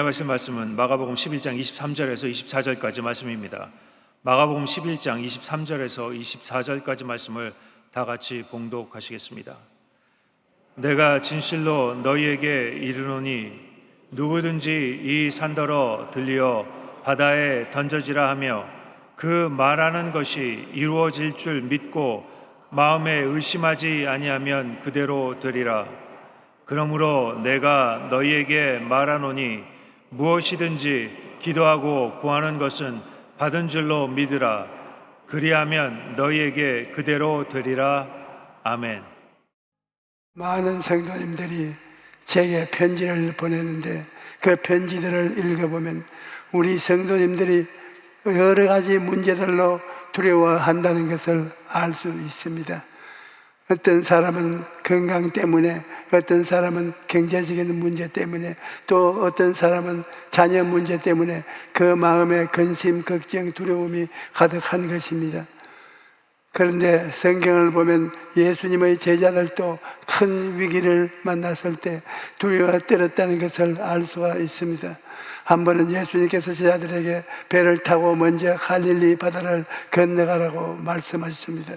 하실 말씀은 마가복음 11장 23절에서 24절까지 말씀입니다. 마가복음 11장 23절에서 24절까지 말씀을 다 같이 봉독하시겠습니다. 내가 진실로 너희에게 이르노니 누구든지 이 산더러 들리어 바다에 던져지라 하며 그 말하는 것이 이루어질 줄 믿고 마음에 의심하지 아니하면 그대로 되리라. 그러므로 내가 너희에게 말하노니 무엇이든지 기도하고 구하는 것은 받은 줄로 믿으라. 그리하면 너희에게 그대로 되리라. 아멘. 많은 성도님들이 제게 편지를 보냈는데 그 편지들을 읽어보면 우리 성도님들이 여러 가지 문제들로 두려워한다는 것을 알 수 있습니다. 어떤 사람은 건강 때문에, 어떤 사람은 경제적인 문제 때문에, 또 어떤 사람은 자녀 문제 때문에 그 마음에 근심, 걱정, 두려움이 가득한 것입니다. 그런데 성경을 보면 예수님의 제자들도 큰 위기를 만났을 때 두려워 떨었다는 것을 알 수가 있습니다. 한 번은 예수님께서 제자들에게 배를 타고 먼저 갈릴리 바다를 건너가라고 말씀하셨습니다.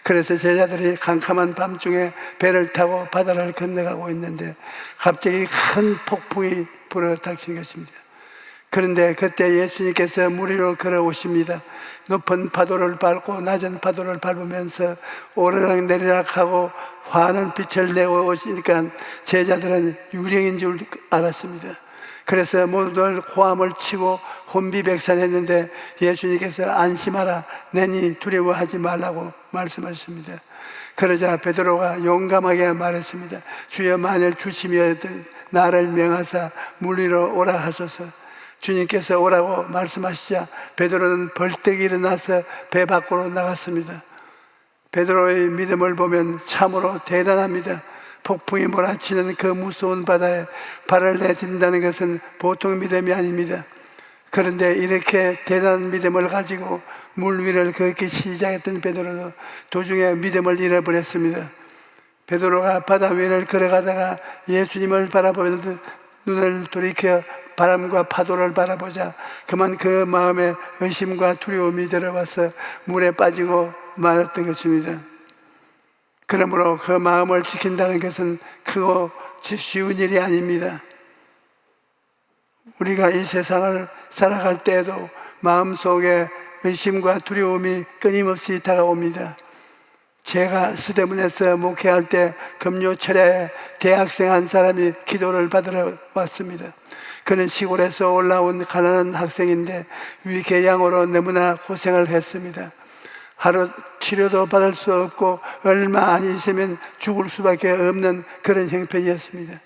그래서 제자들이 캄캄한 밤중에 배를 타고 바다를 건너가고 있는데 갑자기 큰 폭풍이 불어닥친 것입니다. 그런데 그때 예수님께서 물 위로 걸어오십니다. 높은 파도를 밟고 낮은 파도를 밟으면서 오르락 내리락 하고 환한 빛을 내고 오시니까 제자들은 유령인 줄 알았습니다. 그래서 모두들 호함을 치고 혼비백산했는데 예수님께서 안심하라, 내니 두려워하지 말라고 말씀하셨습니다. 그러자 베드로가 용감하게 말했습니다. 주여, 만일 주시면 나를 명하사 물 위로 오라 하소서. 주님께서 오라고 말씀하시자 베드로는 벌떡 일어나서 배 밖으로 나갔습니다. 베드로의 믿음을 보면 참으로 대단합니다. 폭풍이 몰아치는 그 무서운 바다에 발을 내딛는다는 것은 보통 믿음이 아닙니다. 그런데 이렇게 대단한 믿음을 가지고 물 위를 걷기 시작했던 베드로도 도중에 믿음을 잃어버렸습니다. 베드로가 바다 위를 걸어가다가 예수님을 바라보면서 눈을 돌이켜 바람과 파도를 바라보자 그만 그 마음에 의심과 두려움이 들어와서 물에 빠지고 말았던 것입니다. 그러므로 그 마음을 지킨다는 것은 크고 쉬운 일이 아닙니다. 우리가 이 세상을 살아갈 때에도 마음속에 의심과 두려움이 끊임없이 다가옵니다. 제가 서대문에서 목회할 때 금요철에 대학생 한 사람이 기도를 받으러 왔습니다. 그는 시골에서 올라온 가난한 학생인데 위궤양으로 너무나 고생을 했습니다. 하루 치료도 받을 수 없고 얼마 안 있으면 죽을 수밖에 없는 그런 형편이었습니다.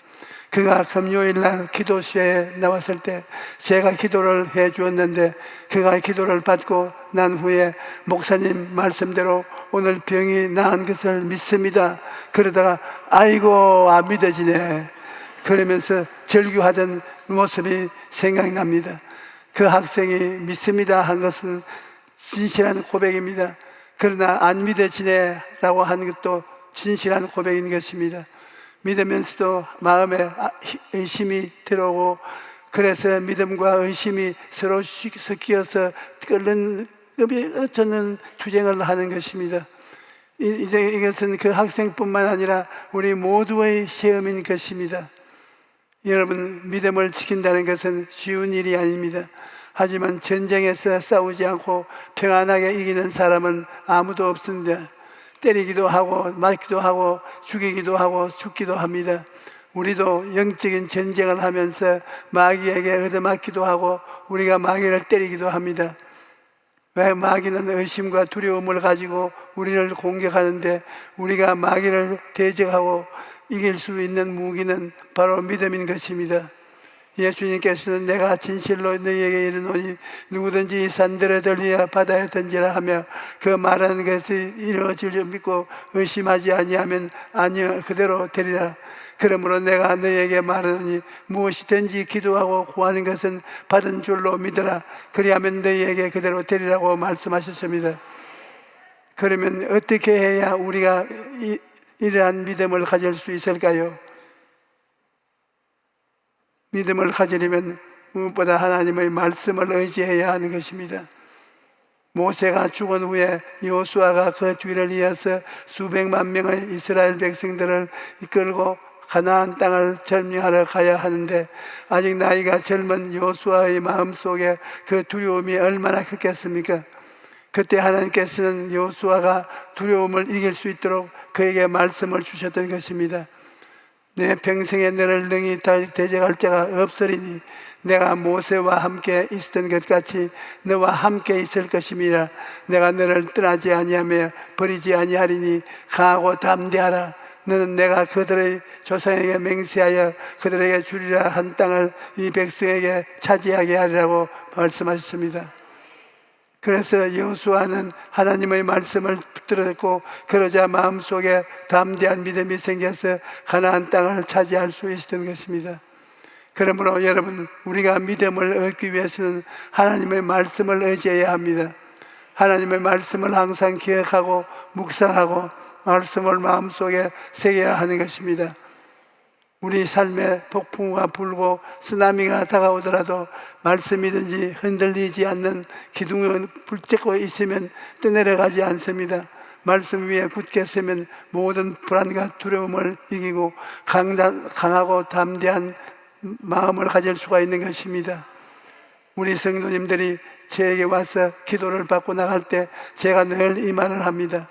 그가 금요일날 기도실에 나왔을 때 제가 기도를 해 주었는데 그가 기도를 받고 난 후에 목사님 말씀대로 오늘 병이 나은 것을 믿습니다. 그러다가 아이고 안 믿어지네 그러면서 절규하던 모습이 생각납니다. 그 학생이 믿습니다 한 것은 진실한 고백입니다. 그러나 안 믿어지네 라고 하는 것도 진실한 고백인 것입니다. 믿으면서도 마음에 의심이 들어오고 그래서 믿음과 의심이 서로 섞여서 끓는 어쩌는 투쟁을 하는 것입니다. 이제 이것은 그 학생뿐만 아니라 우리 모두의 시험인 것입니다. 여러분, 믿음을 지킨다는 것은 쉬운 일이 아닙니다. 하지만 전쟁에서 싸우지 않고 평안하게 이기는 사람은 아무도 없습니다. 때리기도 하고 맞기도 하고 죽이기도 하고 죽기도 합니다. 우리도 영적인 전쟁을 하면서 마귀에게 얻어맞기도 하고 우리가 마귀를 때리기도 합니다. 왜 마귀는 의심과 두려움을 가지고 우리를 공격하는데 우리가 마귀를 대적하고 이길 수 있는 무기는 바로 믿음인 것입니다. 예수님께서는 내가 진실로 너희에게 이르노니 누구든지 이 산들에 들리어 바다에 던지라 하며 그 말하는 것이 이루어질 줄 믿고 의심하지 아니하면 아니요 그대로 되리라. 그러므로 내가 너희에게 말하노니 무엇이든지 기도하고 구하는 것은 받은 줄로 믿으라. 그리하면 너희에게 그대로 되리라고 말씀하셨습니다. 그러면 어떻게 해야 우리가 이러한 믿음을 가질 수 있을까요? 믿음을 가지려면 무엇보다 하나님의 말씀을 의지해야 하는 것입니다. 모세가 죽은 후에 여호수아가 그 뒤를 이어서 수백만 명의 이스라엘 백성들을 이끌고 가나안 땅을 점령하러 가야 하는데, 아직 나이가 젊은 여호수아의 마음속에 그 두려움이 얼마나 컸겠습니까? 그때 하나님께서는 여호수아가 두려움을 이길 수 있도록 그에게 말씀을 주셨던 것입니다. 내 평생에 너를 능히 대적할 자가 없으리니 내가 모세와 함께 있었던 것 같이 너와 함께 있을 것임이라. 내가 너를 떠나지 아니하며 버리지 아니하리니 강하고 담대하라. 너는 내가 그들의 조상에게 맹세하여 그들에게 주리라 한 땅을 이 백성에게 차지하게 하리라고 말씀하셨습니다. 그래서 여호수아는 하나님의 말씀을 붙들었고, 그러자 마음속에 담대한 믿음이 생겨서 가나안 땅을 차지할 수 있었던 것입니다. 그러므로 여러분, 우리가 믿음을 얻기 위해서는 하나님의 말씀을 의지해야 합니다. 하나님의 말씀을 항상 기억하고 묵상하고 말씀을 마음속에 새겨야 하는 것입니다. 우리 삶에 폭풍우가 불고 쓰나미가 다가오더라도 말씀이든지 흔들리지 않는 기둥을 붙잡고 있으면 떠내려가지 않습니다. 말씀 위에 굳게 서면 모든 불안과 두려움을 이기고 강하고 담대한 마음을 가질 수가 있는 것입니다. 우리 성도님들이 저에게 와서 기도를 받고 나갈 때 제가 늘 이 말을 합니다.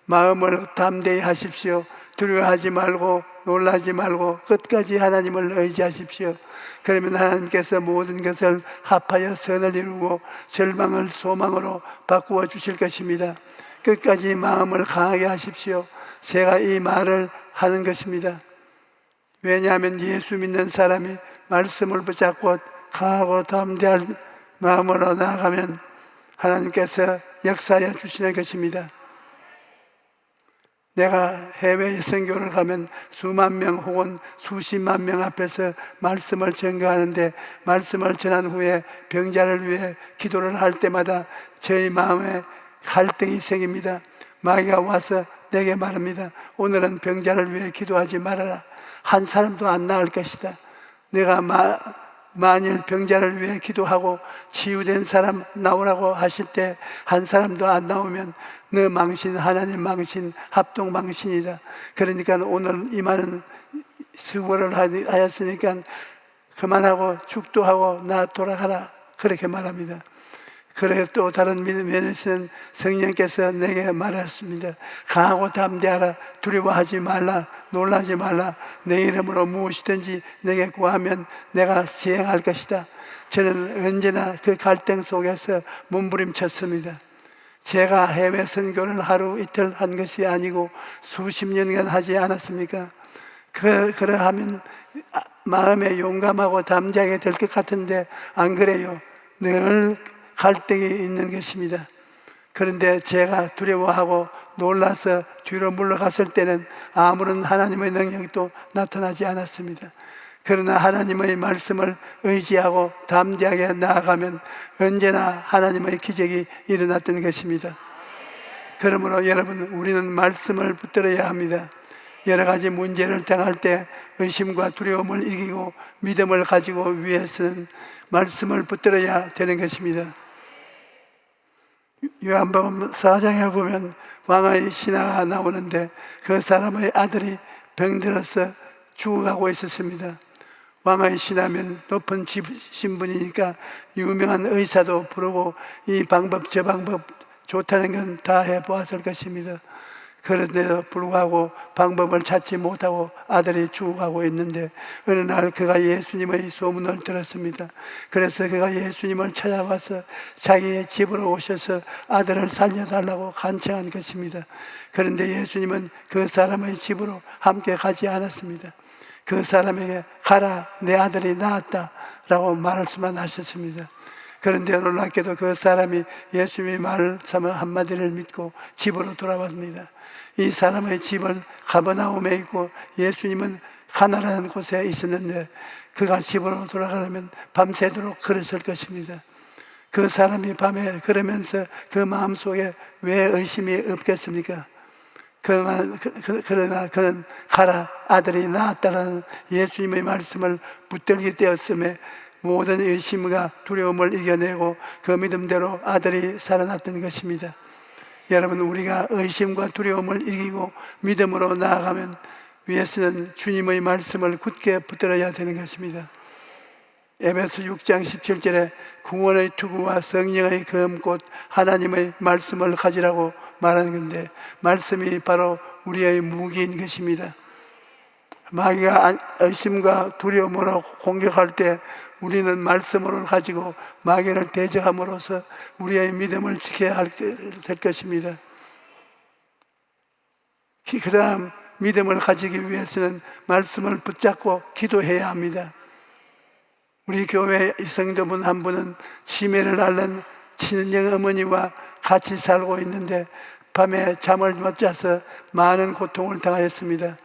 마음을 담대히 하십시오. 두려워하지 말고 놀라지 말고 끝까지 하나님을 의지하십시오. 그러면 하나님께서 모든 것을 합하여 선을 이루고 절망을 소망으로 바꾸어 주실 것입니다. 끝까지 마음을 강하게 하십시오. 제가 이 말을 하는 것입니다. 왜냐하면 예수 믿는 사람이 말씀을 붙잡고 강하고 담대한 마음으로 나아가면 하나님께서 역사하여 주시는 것입니다. 내가 해외 선교를 가면 수만 명 혹은 수십만 명 앞에서 말씀을 전가하는데, 말씀을 전한 후에 병자를 위해 기도를 할 때마다 저희 마음에 갈등이 생깁니다. 마귀가 와서 내게 말합니다. 오늘은 병자를 위해 기도하지 말아라. 한 사람도 안 나을 것이다. 내가 만일 병자를 위해 기도하고 치유된 사람 나오라고 하실 때 한 사람도 안 나오면 너 망신, 하나님 망신, 합동 망신이다. 그러니까 오늘 이 말은 수고를 하였으니까 그만하고 축도하고 나 돌아가라, 그렇게 말합니다. 그래 또 다른 면에서는 성령께서 내게 말했습니다. 강하고 담대하라. 두려워하지 말라. 놀라지 말라. 내 이름으로 무엇이든지 내게 구하면 내가 시행할 것이다. 저는 언제나 그 갈등 속에서 몸부림쳤습니다. 제가 해외 선교를 하루 이틀 한 것이 아니고 수십 년간 하지 않았습니까? 그러하면 마음에 용감하고 담대하게 될 것 같은데 안 그래요. 늘 갈등이 있는 것입니다. 그런데 제가 두려워하고 놀라서 뒤로 물러갔을 때는 아무런 하나님의 능력도 나타나지 않았습니다. 그러나 하나님의 말씀을 의지하고 담대하게 나아가면 언제나 하나님의 기적이 일어났던 것입니다. 그러므로 여러분, 우리는 말씀을 붙들어야 합니다. 여러 가지 문제를 당할 때 의심과 두려움을 이기고 믿음을 가지고 위해서는 말씀을 붙들어야 되는 것입니다. 요한복음 4장에 보면 왕의 신하가 나오는데 그 사람의 아들이 병들어서 죽어가고 있었습니다. 왕의 신하면 높은 신분이니까 유명한 의사도 부르고 이 방법 저 방법 좋다는 건 다 해보았을 것입니다. 그런데도 불구하고 방법을 찾지 못하고 아들이 죽어가고 있는데 어느 날 그가 예수님의 소문을 들었습니다. 그래서 그가 예수님을 찾아와서 자기의 집으로 오셔서 아들을 살려달라고 간청한 것입니다. 그런데 예수님은 그 사람의 집으로 함께 가지 않았습니다. 그 사람에게 가라, 내 아들이 나았다 라고 말씀만 하셨습니다. 그런데 놀랍게도 그 사람이 예수님의 말씀 한마디를 믿고 집으로 돌아왔습니다. 이 사람의 집은 가버나움에 있고 예수님은 가나라는 곳에 있었는데 그가 집으로 돌아가려면 밤새도록 걸었을 것입니다. 그 사람이 밤에 걸으면서 그 마음속에 왜 의심이 없겠습니까? 그러나 그는 가라, 아들이 나았다라는 예수님의 말씀을 붙들게 되었음에 모든 의심과 두려움을 이겨내고 그 믿음대로 아들이 살아났던 것입니다. 여러분, 우리가 의심과 두려움을 이기고 믿음으로 나아가면 위에서는 주님의 말씀을 굳게 붙들어야 되는 것입니다. 에베소 6장 17절에 구원의 투구와 성령의 검 곧 하나님의 말씀을 가지라고 말하는 건데, 말씀이 바로 우리의 무기인 것입니다. 마귀가 의심과 두려움으로 공격할 때 우리는 말씀을 가지고 마귀를 대적함으로써 우리의 믿음을 지켜야 될 것입니다. 그 다음 믿음을 가지기 위해서는 말씀을 붙잡고 기도해야 합니다. 우리 교회 성도분 한 분은 치매를 앓는 친정 어머니와 같이 살고 있는데 밤에 잠을 못 자서 많은 고통을 당하였습니다.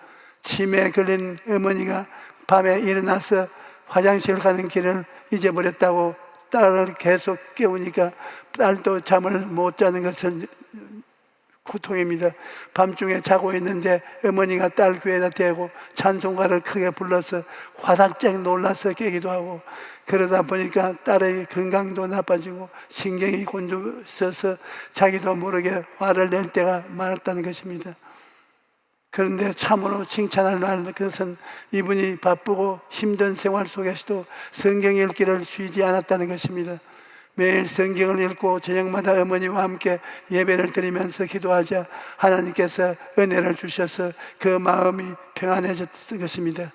치매에 걸린 어머니가 밤에 일어나서 화장실 가는 길을 잊어버렸다고 딸을 계속 깨우니까 딸도 잠을 못 자는 것은 고통입니다. 밤중에 자고 있는데 어머니가 딸 귀에다 대고 찬송가를 크게 불러서 화들짝 놀라서 깨기도 하고, 그러다 보니까 딸의 건강도 나빠지고 신경이 곤두서서 자기도 모르게 화를 낼 때가 많았다는 것입니다. 그런데 참으로 칭찬할 만한 것은 이분이 바쁘고 힘든 생활 속에서도 성경 읽기를 쉬지 않았다는 것입니다. 매일 성경을 읽고 저녁마다 어머니와 함께 예배를 드리면서 기도하자 하나님께서 은혜를 주셔서 그 마음이 평안해졌던 것입니다.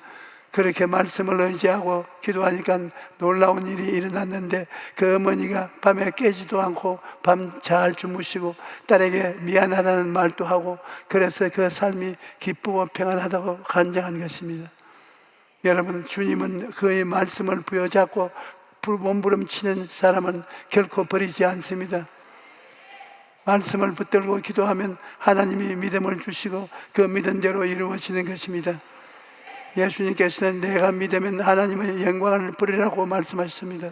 그렇게 말씀을 의지하고 기도하니까 놀라운 일이 일어났는데, 그 어머니가 밤에 깨지도 않고 밤 잘 주무시고 딸에게 미안하다는 말도 하고, 그래서 그 삶이 기쁘고 평안하다고 간증한 것입니다. 여러분, 주님은 그의 말씀을 부여잡고 몸부림치는 사람은 결코 버리지 않습니다. 말씀을 붙들고 기도하면 하나님이 믿음을 주시고 그 믿음대로 이루어지는 것입니다. 예수님께서는 내가 믿으면 하나님의 영광을 부리라고 말씀하셨습니다.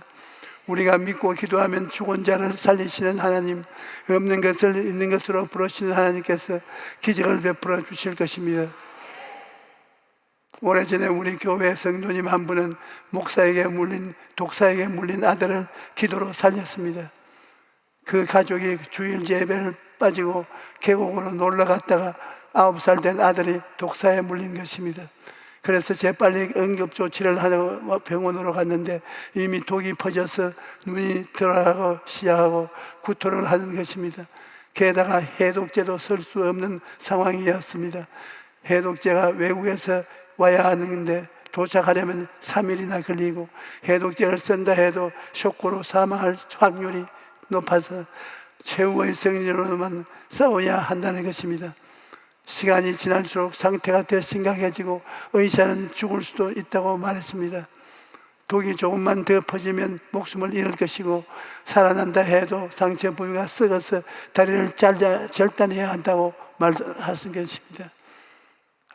우리가 믿고 기도하면 죽은 자를 살리시는 하나님, 없는 것을 있는 것으로 부르시는 하나님께서 기적을 베풀어 주실 것입니다. 오래전에 우리 교회 성도님 한 분은 독사에게 물린 아들을 기도로 살렸습니다. 그 가족이 주일 예배를 빠지고 계곡으로 놀러 갔다가 9살 된 아들이 독사에 물린 것입니다. 그래서 재빨리 응급조치를 하려고 병원으로 갔는데 이미 독이 퍼져서 눈이 들어가고 시야하고 구토를 하는 것입니다. 게다가 해독제도 쓸 수 없는 상황이었습니다. 해독제가 외국에서 와야 하는데 도착하려면 3일이나 걸리고, 해독제를 쓴다 해도 쇼크로 사망할 확률이 높아서 최후의 승리로만 싸워야 한다는 것입니다. 시간이 지날수록 상태가 더 심각해지고 의사는 죽을 수도 있다고 말했습니다. 독이 조금만 더 퍼지면 목숨을 잃을 것이고, 살아난다 해도 상처 부위가 썩어서 다리를 절단해야 한다고 말하신 것입니다.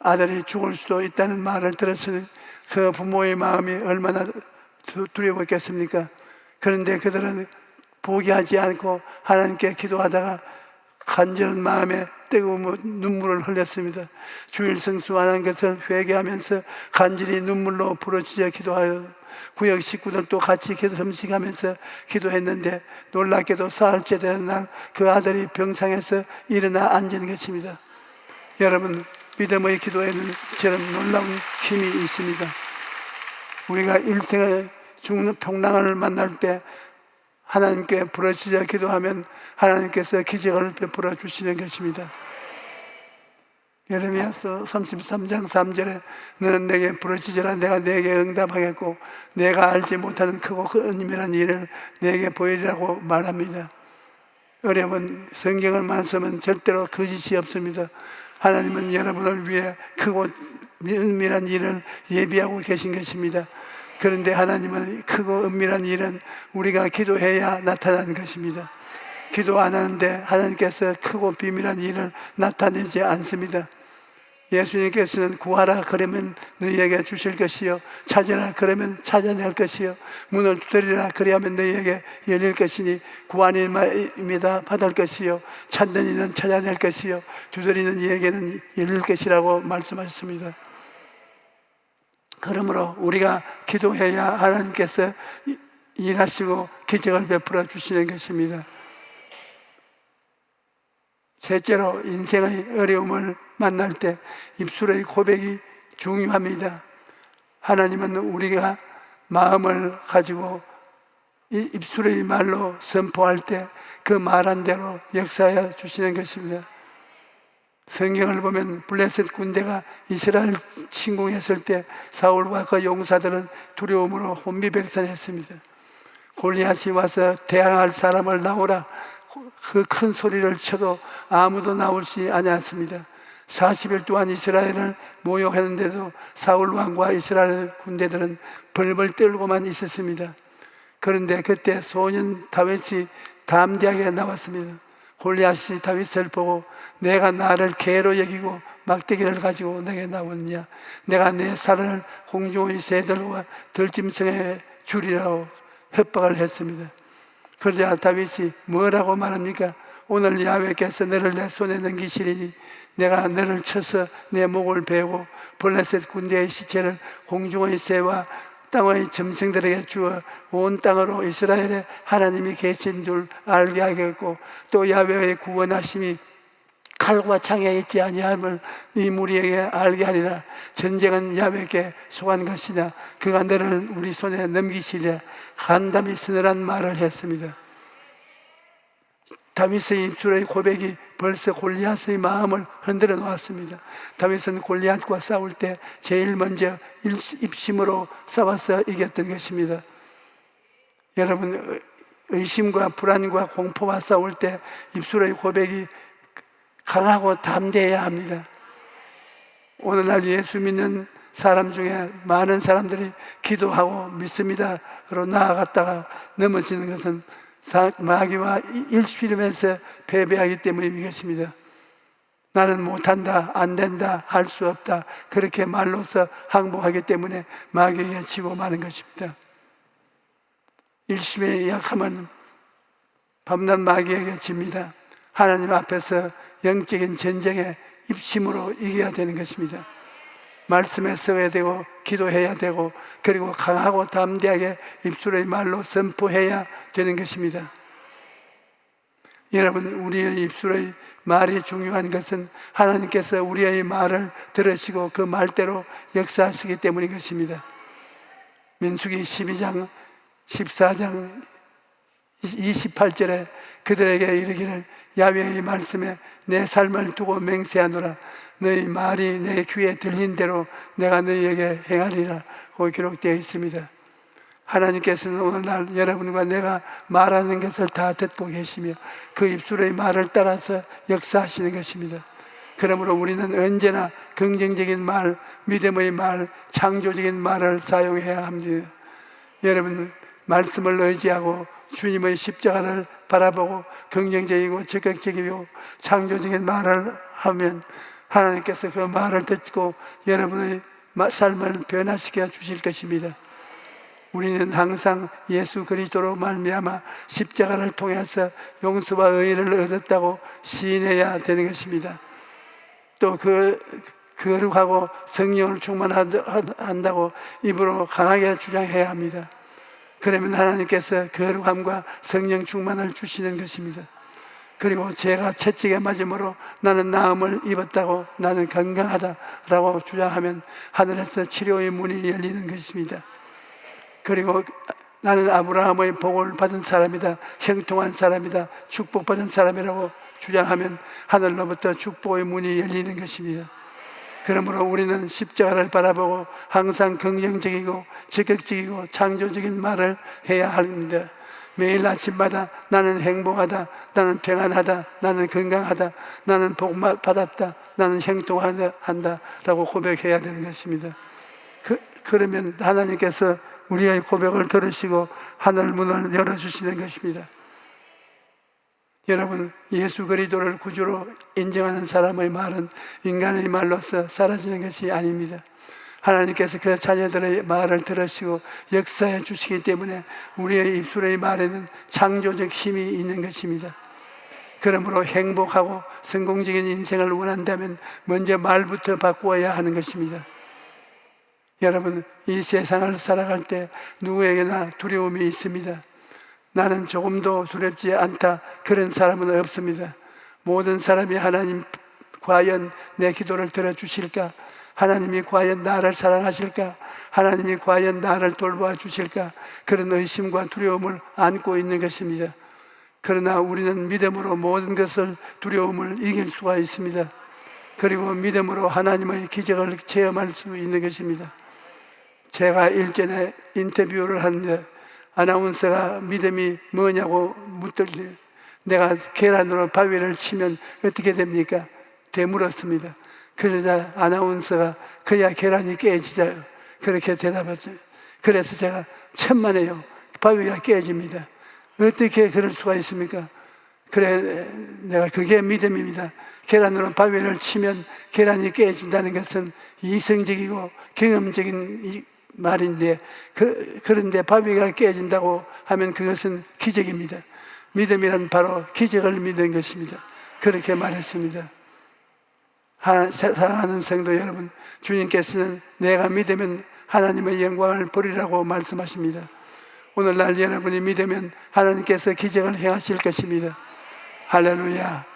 아들이 죽을 수도 있다는 말을 들었으니 그 부모의 마음이 얼마나 두려웠겠습니까? 그런데 그들은 포기하지 않고 하나님께 기도하다가 간절한 마음에 뜨거운 눈물을 흘렸습니다. 주일 성수하는 것을 회개하면서 간절히 눈물로 부르짖어 기도하여 구역 식구들도 같이 금식하면서 기도했는데, 놀랍게도 사흘째 되는 날 그 아들이 병상에서 일어나 앉은 것입니다. 여러분, 믿음의 기도에는 저런 놀라운 힘이 있습니다. 우리가 일생의 죽는 풍랑을 만날 때 하나님께 부르짖어 기도하면 하나님께서 기적을 베풀어 주시는 것입니다. 예레미야서 33장 3절에 너는 내게 부르짖으라 내가 내게 응답하겠고 내가 알지 못하는 크고 은밀한 일을 내게 보이리라고 말합니다. 여러분, 성경을 말씀은 절대로 거짓이 없습니다. 하나님은 여러분을 위해 크고 은밀한 일을 예비하고 계신 것입니다. 그런데 하나님은 크고 은밀한 일은 우리가 기도해야 나타나는 것입니다. 기도 안 하는데 하나님께서 크고 비밀한 일을 나타내지 않습니다. 예수님께서는 구하라 그러면 너희에게 주실 것이요 찾으라 그러면 찾아낼 것이요 문을 두드리라 그리하면 너희에게 열릴 것이니 구하는 이마다 받을 것이요 찾는 이는 찾아낼 것이요 두드리는 이에게는 열릴 것이라고 말씀하셨습니다. 그러므로 우리가 기도해야 하나님께서 일하시고 기적을 베풀어 주시는 것입니다. 셋째로, 인생의 어려움을 만날 때 입술의 고백이 중요합니다. 하나님은 우리가 마음을 가지고 입술의 말로 선포할 때 그 말한 대로 역사해 주시는 것입니다. 성경을 보면 블레셋 군대가 이스라엘 침공했을 때 사울과 그 용사들은 두려움으로 혼비백산했습니다. 골리앗이 와서 대항할 사람을 나오라 그 큰 소리를 쳐도 아무도 나오지 않았습니다. 40일 동안 이스라엘을 모욕했는데도 사울 왕과 이스라엘 군대들은 벌벌 떨고만 있었습니다. 그런데 그때 소년 다윗이 담대하게 나왔습니다. 골리앗이 다윗을 보고 내가 나를 개로 여기고 막대기를 가지고 내게 나왔느냐, 내가 내 살을 공중의 새들과 들짐승에 주리라고 협박을 했습니다. 그러자 다윗이 뭐라고 말합니까? 오늘 야훼께서 너를 내 손에 넘기시리니 내가 너를 쳐서 내 목을 베고 블레셋 군대의 시체를 공중의 새와 땅의 짐승들에게 주어 온 땅으로 이스라엘의 하나님이 계신 줄 알게 하겠고, 또 야훼의 구원하심이 칼과 창에 있지 아니함을 이 무리에게 알게 하리라. 전쟁은 야훼께 속한 것이냐, 그가 너를 우리 손에 넘기시리라. 간담이 서늘한 말을 했습니다. 다윗의 입술의 고백이 벌써 골리앗의 마음을 흔들어 놓았습니다. 다윗은 골리앗과 싸울 때 제일 먼저 입심으로 싸워서 이겼던 것입니다. 여러분, 의심과 불안과 공포와 싸울 때 입술의 고백이 강하고 담대해야 합니다. 오늘날 예수 믿는 사람 중에 많은 사람들이 기도하고 믿습니다로 나아갔다가 넘어지는 것은 마귀와 일씨름에서 패배하기 때문인 것입니다. 나는 못한다, 안 된다, 할 수 없다, 그렇게 말로서 항복하기 때문에 마귀에게 지고 마는 것입니다. 일심에 약하면 밤낮 마귀에게 집니다. 하나님 앞에서 영적인 전쟁에 입심으로 이겨야 되는 것입니다. 말씀에 서야 되고 기도해야 되고, 그리고 강하고 담대하게 입술의 말로 선포해야 되는 것입니다. 여러분, 우리의 입술의 말이 중요한 것은 하나님께서 우리의 말을 들으시고 그 말대로 역사하시기 때문인 것입니다. 민수기 12장 14장 28절에 그들에게 이르기를 야훼의 말씀에 내 삶을 두고 맹세하노라. 너희 말이 내 귀에 들린 대로 내가 너희에게 행하리라 고 기록되어 있습니다. 하나님께서는 오늘날 여러분과 내가 말하는 것을 다 듣고 계시며 그 입술의 말을 따라서 역사하시는 것입니다. 그러므로 우리는 언제나 긍정적인 말, 믿음의 말, 창조적인 말을 사용해야 합니다. 여러분, 말씀을 의지하고 주님의 십자가를 바라보고 긍정적이고 적극적이고 창조적인 말을 하면 하나님께서 그 말을 듣고 여러분의 삶을 변화시켜 주실 것입니다. 우리는 항상 예수 그리스도로 말미암아 십자가를 통해서 용서와 의를 얻었다고 시인해야 되는 것입니다. 또 거룩하고 성령을 충만한다고 입으로 강하게 주장해야 합니다. 그러면 하나님께서 거룩함과 성령 충만을 주시는 것입니다. 그리고 제가 채찍에 맞음으로 나는 나음을 입었다고, 나는 건강하다라고 주장하면 하늘에서 치료의 문이 열리는 것입니다. 그리고 나는 아브라함의 복을 받은 사람이다, 형통한 사람이다, 축복받은 사람이라고 주장하면 하늘로부터 축복의 문이 열리는 것입니다. 그러므로 우리는 십자가를 바라보고 항상 긍정적이고 적극적이고 창조적인 말을 해야 합니다. 매일 아침마다 나는 행복하다, 나는 평안하다, 나는 건강하다, 나는 복 받았다, 나는 형통한다 라고 고백해야 되는 것입니다. 그러면 하나님께서 우리의 고백을 들으시고 하늘 문을 열어주시는 것입니다. 여러분, 예수 그리스도를 구주로 인정하는 사람의 말은 인간의 말로서 사라지는 것이 아닙니다. 하나님께서 그 자녀들의 말을 들으시고 역사해 주시기 때문에 우리의 입술의 말에는 창조적 힘이 있는 것입니다. 그러므로 행복하고 성공적인 인생을 원한다면 먼저 말부터 바꾸어야 하는 것입니다. 여러분, 이 세상을 살아갈 때 누구에게나 두려움이 있습니다. 나는 조금도 두렵지 않다, 그런 사람은 없습니다. 모든 사람이 하나님 과연 내 기도를 들어주실까? 하나님이 과연 나를 사랑하실까? 하나님이 과연 나를 돌봐 주실까? 그런 의심과 두려움을 안고 있는 것입니다. 그러나 우리는 믿음으로 모든 것을, 두려움을 이길 수가 있습니다. 그리고 믿음으로 하나님의 기적을 체험할 수 있는 것입니다. 제가 일전에 인터뷰를 하는데 아나운서가 믿음이 뭐냐고 묻더니 내가 계란으로 바위를 치면 어떻게 됩니까? 되물었습니다. 그러자 아나운서가 그야 계란이 깨지자요, 그렇게 대답했어요. 그래서 제가 천만에요, 바위가 깨집니다. 어떻게 그럴 수가 있습니까? 그래, 내가 그게 믿음입니다. 계란으로 바위를 치면 계란이 깨진다는 것은 이성적이고 경험적인 말인데, 그런데 바위가 깨진다고 하면 그것은 기적입니다. 믿음이란 바로 기적을 믿는 것입니다. 그렇게 말했습니다. 사랑하는 성도 여러분, 주님께서는 내가 믿으면 하나님의 영광을 보리라고 말씀하십니다. 오늘날 여러분이 믿으면 하나님께서 기적을 행하실 것입니다. 할렐루야.